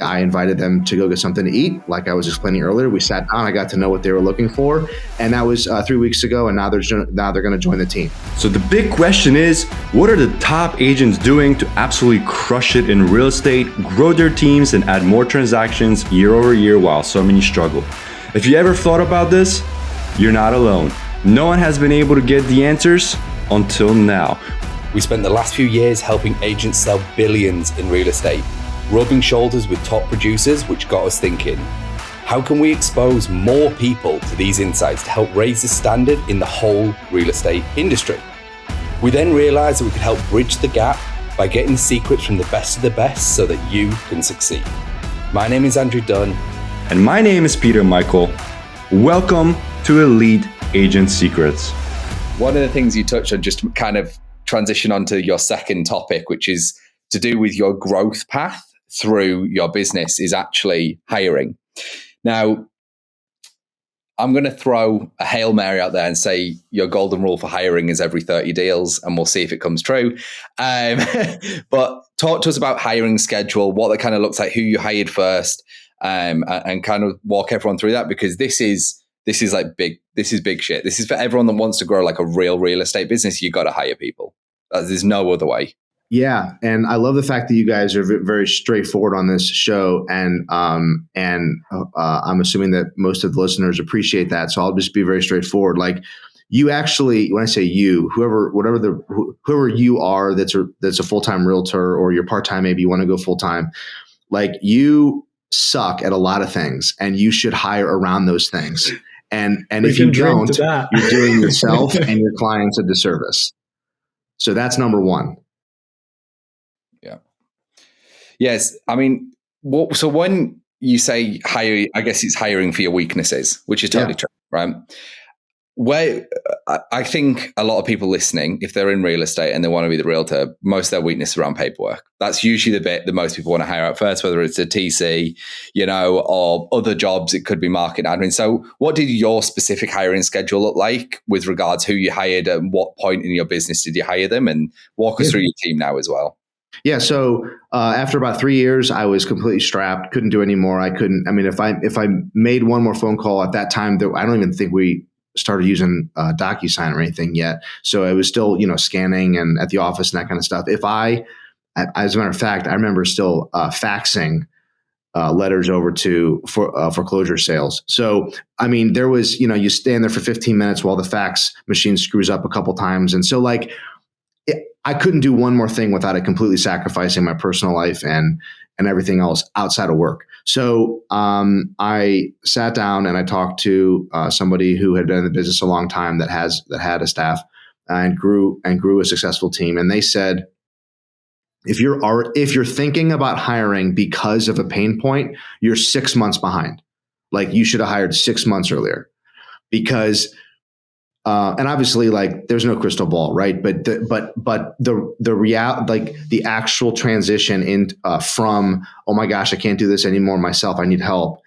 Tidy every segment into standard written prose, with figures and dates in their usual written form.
I invited them to go get something to eat. Like I was explaining earlier, we sat down, I got to know what they were looking for. And that was 3 weeks ago. And now they're going to join the team. So the big question is, what are the top agents doing to absolutely crush it in real estate, grow their teams, and add more transactions year over year while so many struggle? If you ever thought about this, you're not alone. No one has been able to get the answers until now. We spent the last few years helping agents sell billions in real estate, rubbing shoulders with top producers, which got us thinking, how can we expose more people to these insights to help raise the standard in the whole real estate industry? We then realized that we could help bridge the gap by getting the secrets from the best of the best so that you can succeed. My name is Andrew Dunn. And my name is Peter Michael. Welcome to Elite Agent Secrets. One of the things you touched on, just to kind of transition onto your second topic, which is to do with your growth path through your business, is actually hiring. Now, I'm going to throw a Hail Mary out there and say your golden rule for hiring is every 30 deals, and we'll see if it comes true. But talk to us about hiring schedule, what that kind of looks like, who you hired first, and kind of walk everyone through that, because this is big shit. This is for everyone that wants to grow like a real estate business. You got to hire people. There's no other way. Yeah, and I love the fact that you guys are very straightforward on this show, and I'm assuming that most of the listeners appreciate that. So I'll just be very straightforward. Like, you actually, when I say you, whoever you are, that's a full-time realtor, or you're part-time, maybe you want to go full-time. Like, you suck at a lot of things, and you should hire around those things. And if you don't, you're doing yourself and your clients a disservice. So that's number one. Yeah. Yes. I mean, so when you say hire, I guess it's hiring for your weaknesses, which is totally true, right? Where I think a lot of people listening, if they're in real estate and they want to be the realtor, most of their weakness is around paperwork. That's usually the bit that most people want to hire out first, whether it's a TC, or other jobs. It could be market admin. So what did your specific hiring schedule look like with regards who you hired and what point in your business did you hire them? And walk us through your team now as well. Yeah. So after about 3 years, I was completely strapped, couldn't do any more. I couldn't. I mean, if I made one more phone call at that time, I don't even think we started using DocuSign or anything yet. So it was still, scanning and at the office and that kind of stuff. As a matter of fact, I remember still faxing letters over to foreclosure sales. So, I mean, there was, you stand there for 15 minutes while the fax machine screws up a couple times. And so I couldn't do one more thing without it completely sacrificing my personal life and everything else outside of work. So I sat down and I talked to somebody who had been in the business a long time that had a staff and grew a successful team. And they said, if you're thinking about hiring because of a pain point, you're 6 months behind. Like, you should have hired 6 months earlier, because and obviously, there's no crystal ball, right? But the reality, the actual transition in from, oh my gosh, I can't do this anymore myself, I need help.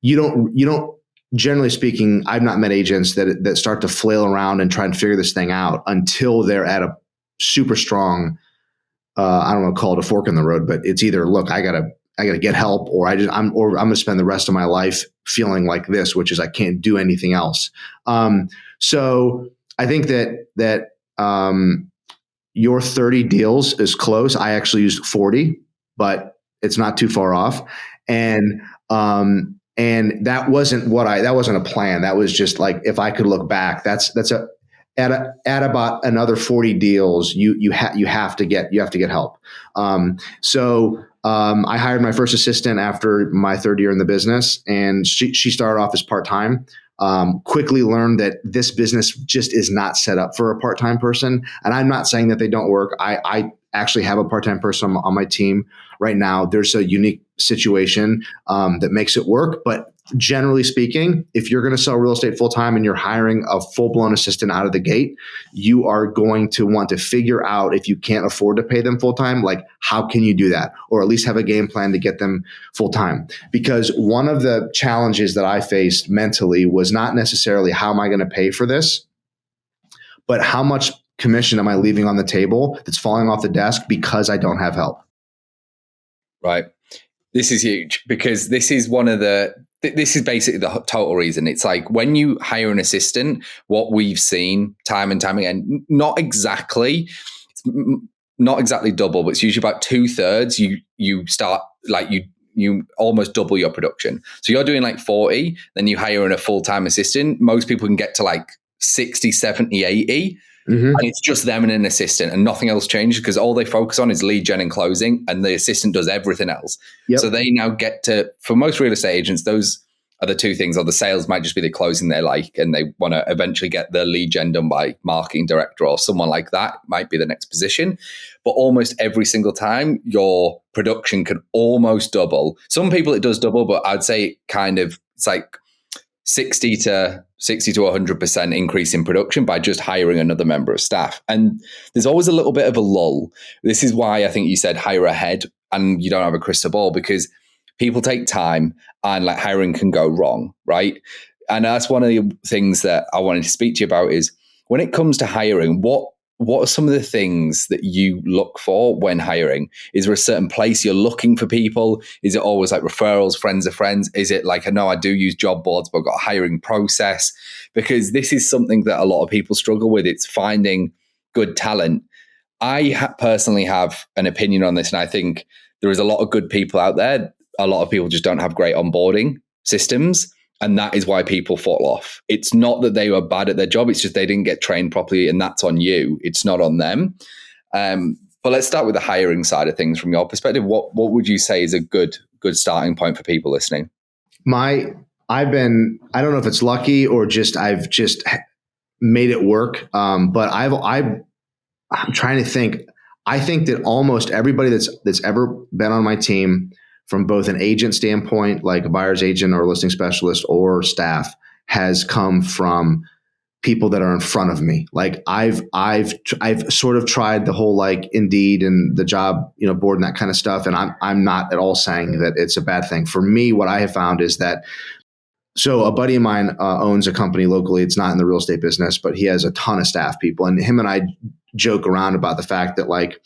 You don't. Generally speaking, I've not met agents that start to flail around and try and figure this thing out until they're at a super strong, I don't want to call it a fork in the road, but it's either, look, I gotta get help, or I'm going to spend the rest of my life feeling like this, which is I can't do anything else. So I think that your 30 deals is close. I actually used 40, but it's not too far off. And that wasn't a plan. That was just like, if I could look back, at about another 40 deals, you have to get help. So I hired my first assistant after my third year in the business, and she started off as part-time. Quickly learned that this business just is not set up for a part-time person. And I'm not saying that they don't work. I actually have a part-time person on my team right now. There's a unique situation that makes it work. But generally speaking, if you're going to sell real estate full-time and you're hiring a full-blown assistant out of the gate, you are going to want to figure out, if you can't afford to pay them full-time, how can you do that? Or at least have a game plan to get them full-time. Because one of the challenges that I faced mentally was not necessarily how am I going to pay for this, but how much commission am I leaving on the table that's falling off the desk because I don't have help. Right. This is huge because this is this is basically the total reason. It's like when you hire an assistant, what we've seen time and time again, not exactly double, but it's usually about 2/3. You start like you almost double your production. So you're doing like 40, then you hire in a full-time assistant. Most people can get to like 60, 70, 80. And it's just them and an assistant and nothing else changes because all they focus on is lead gen and closing and the assistant does everything else. Yep. So they now get to, for most real estate agents, those are the two things, or the sales might just be the closing they like and they want to eventually get the lead gen done by marketing director or someone like that might be the next position. But almost every single time your production can almost double. Some people it does double, but I'd say it's like 60 to 100% increase in production by just hiring another member of staff. And there's always a little bit of a lull. This is why I think you said hire ahead and you don't have a crystal ball, because people take time and like hiring can go wrong, right? And that's one of the things that I wanted to speak to you about is when it comes to hiring, what are some of the things that you look for when hiring? Is there a certain place you're looking for people? Is it always like referrals, friends of friends? Is it like, I know I do use job boards, but I've got a hiring process? Because this is something that a lot of people struggle with. It's finding good talent. I personally have an opinion on this, and I think there is a lot of good people out there. A lot of people just don't have great onboarding systems. And that is why people fall off. It's not that they were bad at their job. It's just they didn't get trained properly, and that's on you. It's not on them. But let's start with the hiring side of things from your perspective. What would you say is a good starting point for people listening? I don't know if it's lucky or I've just made it work. But I'm trying to think. I think that almost everybody that's ever been on my team, from both an agent standpoint, like a buyer's agent or a listing specialist or staff, has come from people that are in front of me. Like I've sort of tried the whole like Indeed and the job, board and that kind of stuff. And I'm not at all saying that it's a bad thing. For me, what I have found is that, so a buddy of mine owns a company locally. It's not in the real estate business, but he has a ton of staff people. And him and I joke around about the fact that like,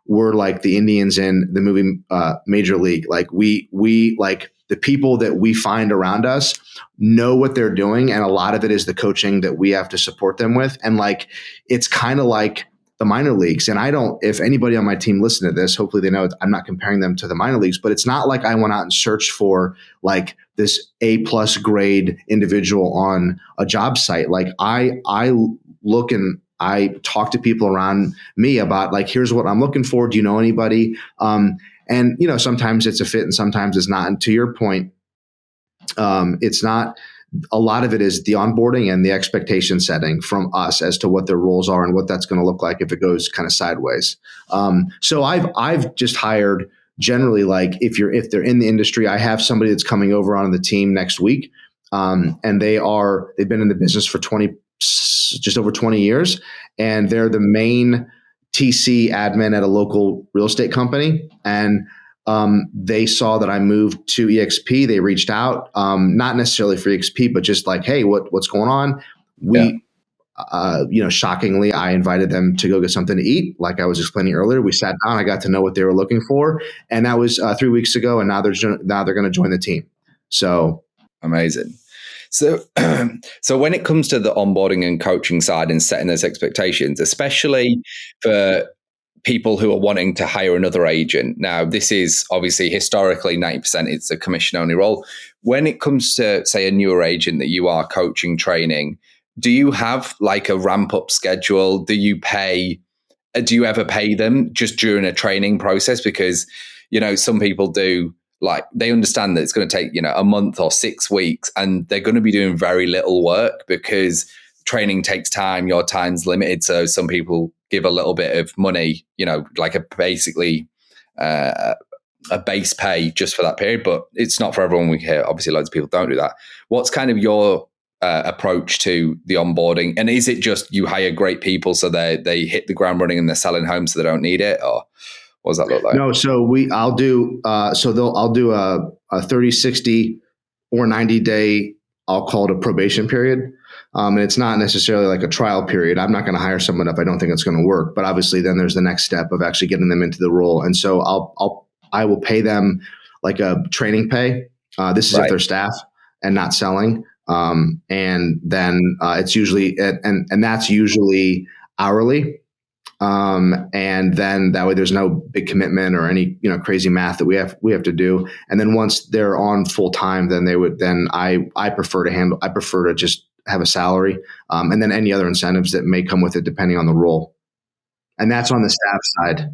we're like the Indians in the movie Major League. Like we like the people that we find around us know what they're doing. And a lot of it is the coaching that we have to support them with. And like, it's kind of like the minor leagues. And if anybody on my team listen to this, hopefully they know I'm not comparing them to the minor leagues, but it's not like I went out and searched for like this A+ grade individual on a job site. Like I look and I talk to people around me about like, here's what I'm looking for. Do you know anybody? And sometimes it's a fit and sometimes it's not. And to your point, it's not, a lot of it is the onboarding and the expectation setting from us as to what their roles are and what that's going to look like if it goes kind of sideways. So I've just hired generally, like if they're in the industry, I have somebody that's coming over on the team next week. And they've been in the business for just over 20 years. And they're the main TC admin at a local real estate company. And they saw that I moved to EXP. They reached out, not necessarily for EXP, but just like, hey, what's going on? Shockingly, I invited them to go get something to eat. Like I was explaining earlier, we sat down, I got to know what they were looking for. And that was 3 weeks ago. And now they're going to join the team. So amazing. So when it comes to the onboarding and coaching side and setting those expectations, especially for people who are wanting to hire another agent. Now, this is obviously historically 90% it's a commission only role. When it comes to, say, a newer agent that you are coaching, training, do you have like a ramp up schedule? Do you ever pay them just during a training process? Because, some people do, like they understand that it's going to take, a month or 6 weeks and they're going to be doing very little work because training takes time, your time's limited. So some people give a little bit of money, like a base pay just for that period, but it's not for everyone. We hear obviously loads of people don't do that. What's kind of your approach to the onboarding? And is it just you hire great people so they hit the ground running and they're selling homes so they don't need it, or what does that look like? No, so I'll do a 30, 60 or 90 day, I'll call it a probation period. And it's not necessarily like a trial period. I'm not going to hire someone if I don't think it's going to work. But obviously then there's the next step of actually getting them into the role. And so I will pay them like a training pay. This is if they're staff and not selling. And then it's usually and that's usually hourly. And then that way there's no big commitment or any, crazy math that we have to do. And then once they're on full time, then I prefer to just have a salary, and then any other incentives that may come with it depending on the role. And that's on the staff side.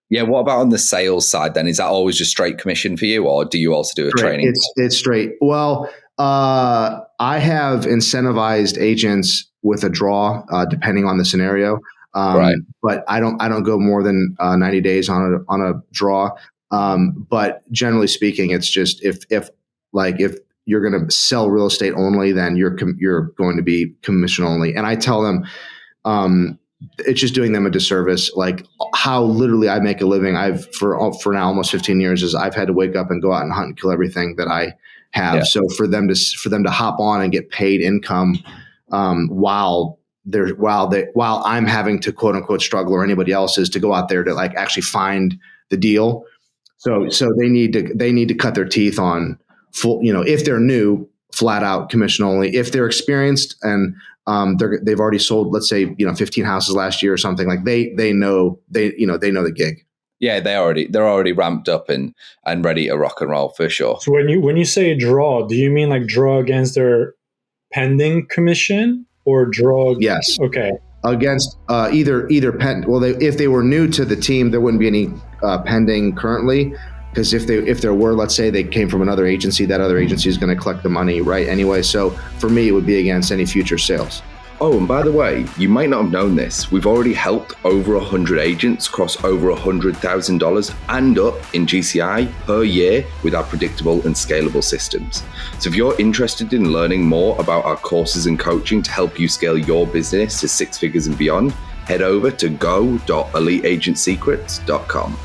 Yeah. What about on the sales side then? Is that always just straight commission for you, or do you also do a training? It's straight. Well, I have incentivized agents with a draw, depending on the scenario. But I don't go more than 90 days on a draw. But generally speaking, it's just if you're going to sell real estate only, then you're going to be commission only. And I tell them, it's just doing them a disservice. Like how literally I make a living. For now almost 15 years is I've had to wake up and go out and hunt and kill everything that I have. Yeah. So for them to hop on and get paid income, while I'm having to quote unquote struggle, or anybody else is, to go out there to like actually find the deal. So they need to cut their teeth on full, if they're new, flat out commission only. If they're experienced and they've already sold, let's say, 15 houses last year or something, like they know the gig. Yeah, they're already ramped up and ready to rock and roll for sure. So when you say draw, do you mean like draw against their pending commission or draw? Yes. Okay. Against either if they were new to the team, there wouldn't be any pending currently, because if there were, let's say they came from another agency, that other agency is going to collect the money right anyway. So for me, it would be against any future sales. Oh, and by the way, you might not have known this. We've already helped over 100 agents cross over $100,000 and up in GCI per year with our predictable and scalable systems. So if you're interested in learning more about our courses and coaching to help you scale your business to 6 figures and beyond, head over to go.eliteagentsecrets.com.